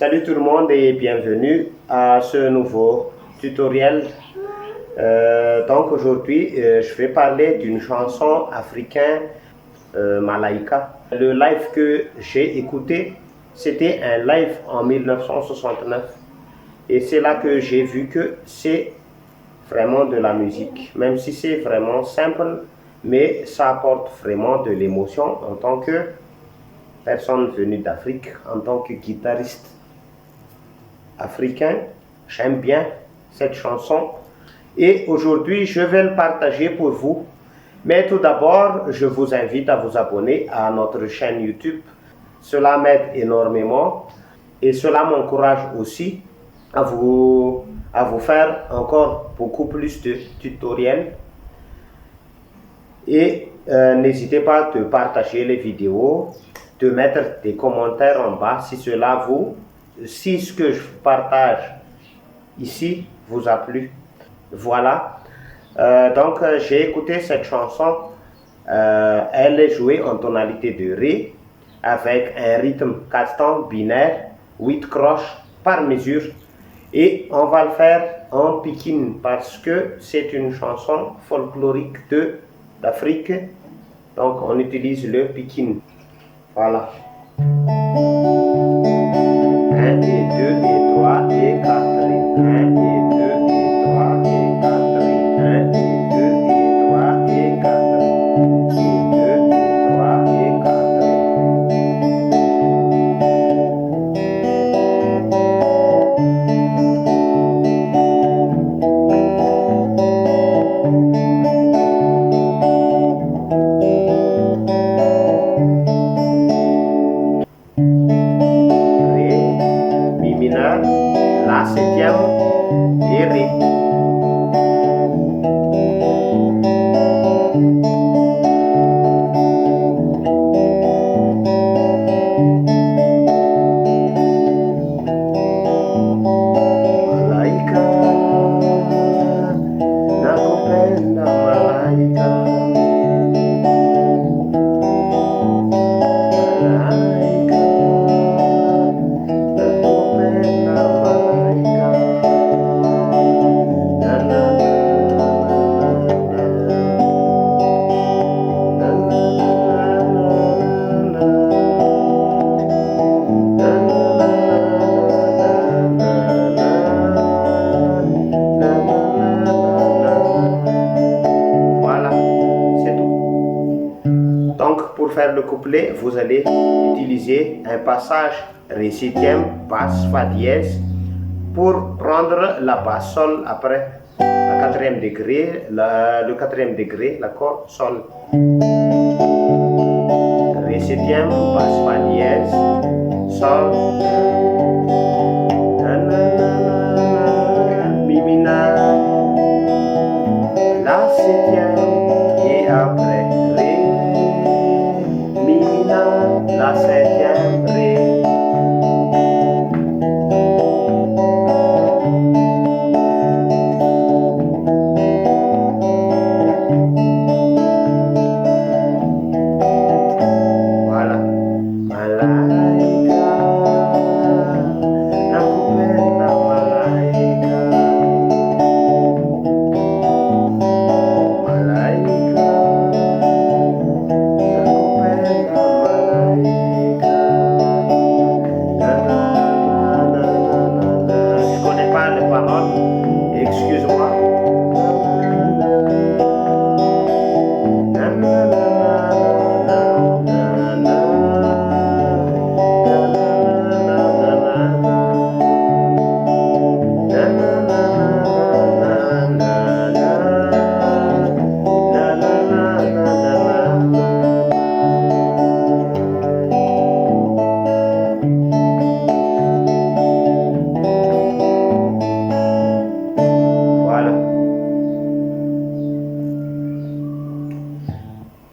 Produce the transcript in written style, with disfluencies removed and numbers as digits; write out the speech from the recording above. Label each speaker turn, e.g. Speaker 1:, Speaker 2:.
Speaker 1: Salut tout le monde et bienvenue à ce nouveau tutoriel. Donc aujourd'hui, je vais parler d'une chanson africaine, Malaika. Le live que j'ai écouté, c'était un live en 1969. Et c'est là que j'ai vu que c'est vraiment de la musique. Même si c'est vraiment simple, mais ça apporte vraiment de l'émotion en tant que personne venue d'Afrique, en tant que guitariste africain. J'aime bien cette chanson et aujourd'hui je vais le partager pour vous. Mais tout d'abord, je vous invite à vous abonner à notre chaîne YouTube. Cela m'aide énormément et cela m'encourage aussi à vous faire encore beaucoup plus de tutoriels. Et n'hésitez pas à partager les vidéos, de mettre des commentaires en bas si si ce que je partage ici vous a plu. Voilà. Donc j'ai écouté cette chanson. Elle est jouée en tonalité de Ré avec un rythme 4 temps binaire, 8 croches par mesure. Et on va le faire en pikine parce que c'est une chanson folklorique d'Afrique. Donc on utilise le pikine. Voilà. 1 et 2 et 3 et 4. 1 et 2 et 3 et 4. 1 et 2 et 3 et 4. Et 2 et 3 et 4. La septième et Ré. Malaika, nakupenda malaika. Donc, pour faire le couplet, vous allez utiliser un passage Ré septième, basse, Fa dièse, pour prendre la basse Sol après le quatrième degré, l'accord Sol. Ré septième, basse, Fa dièse, Sol.